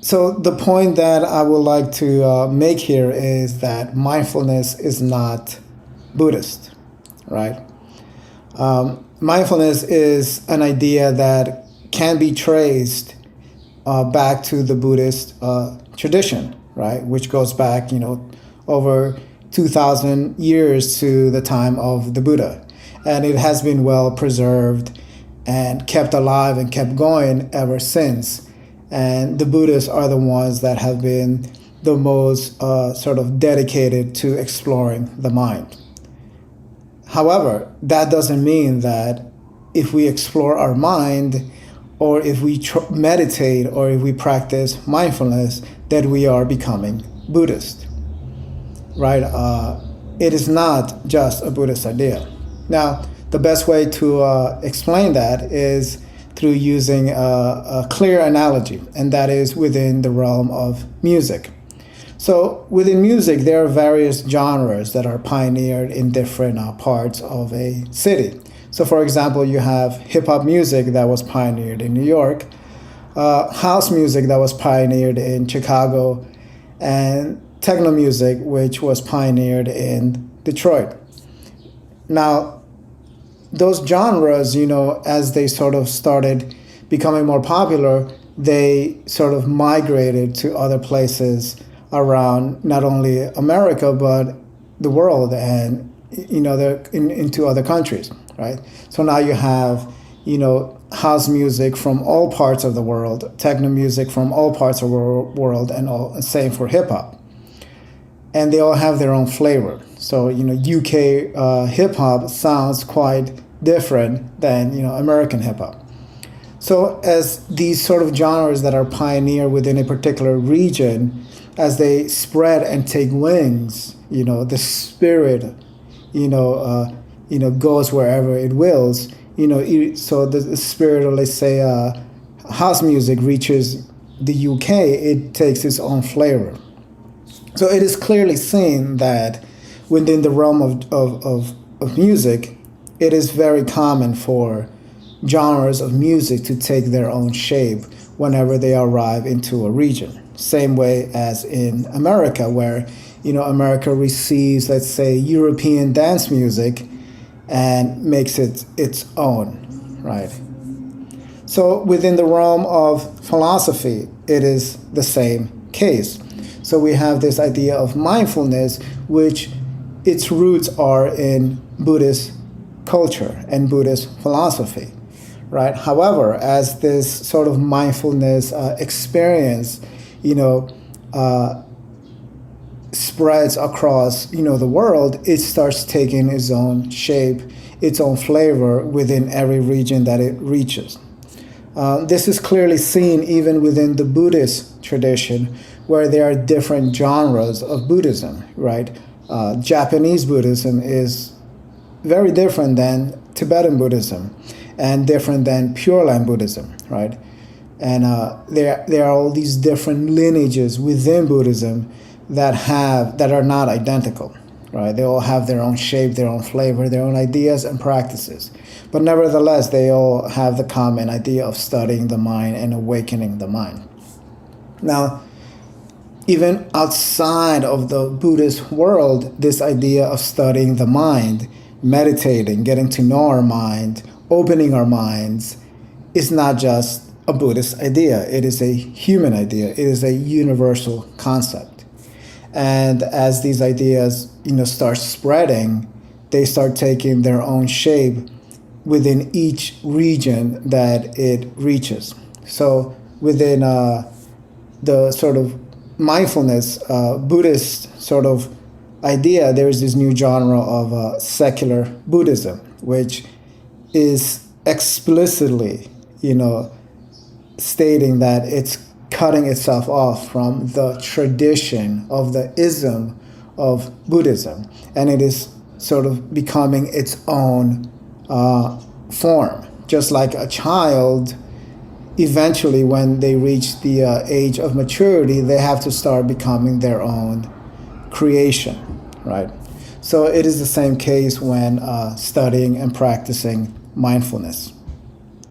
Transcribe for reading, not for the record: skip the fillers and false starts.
So the point that I would like to make here is that mindfulness is not Buddhist, right? Mindfulness is an idea that can be traced back to the Buddhist tradition, right? Which goes back, over 2,000 years to the time of the Buddha. And it has been well preserved and kept alive and kept going ever since. And the Buddhists are the ones that have been the most sort of dedicated to exploring the mind. However, that doesn't mean that if we explore our mind, or if we meditate, or if we practice mindfulness, that we are becoming Buddhist, right? It is not just a Buddhist idea. Now, the best way to explain that is through using a clear analogy, and that is within the realm of music. So within music, there are various genres that are pioneered in different parts of a city. So for example, you have hip-hop music that was pioneered in New York, house music that was pioneered in Chicago, and techno music, which was pioneered in Detroit. Now, those genres, as they sort of started becoming more popular, they sort of migrated to other places around not only America, but the world and, into other countries, right? So now you have, house music from all parts of the world, techno music from all parts of the world, and same for hip hop. And they all have their own flavor. So, UK hip hop sounds quite different than, American hip hop. So as these sort of genres that are pioneered within a particular region, as they spread and take wings, the spirit, goes wherever it wills. So the spirit of, let's say, house music reaches the UK, it takes its own flavor. So it is clearly seen that within the realm of music, it is very common for genres of music to take their own shape whenever they arrive into a region. Same way as in America, where America receives, let's say, European dance music and makes it its own, right? So within the realm of philosophy, it is the same case. So we have this idea of mindfulness, which its roots are in Buddhist culture and Buddhist philosophy, right? However, as this sort of mindfulness experience, spreads across, the world, it starts taking its own shape, its own flavor within every region that it reaches. This is clearly seen even within the Buddhist tradition, where there are different genres of Buddhism, right? Japanese Buddhism is very different than Tibetan Buddhism and different than Pure Land Buddhism, right? And there are all these different lineages within Buddhism that are not identical, right? They all have their own shape, their own flavor, their own ideas and practices. But nevertheless, they all have the common idea of studying the mind and awakening the mind. Now, even outside of the Buddhist world, this idea of studying the mind, meditating, getting to know our mind, opening our minds, is not just a Buddhist idea. It is a human idea. It is a universal concept. And as these ideas, start spreading, they start taking their own shape within each region that it reaches. So within the sort of mindfulness, Buddhist sort of idea, there's this new genre of secular Buddhism, which is explicitly, stating that it's cutting itself off from the tradition of the ism of Buddhism, and it is sort of becoming its own form. Just like a child, eventually when they reach the age of maturity, they have to start becoming their own creation, right? So it is the same case when studying and practicing mindfulness.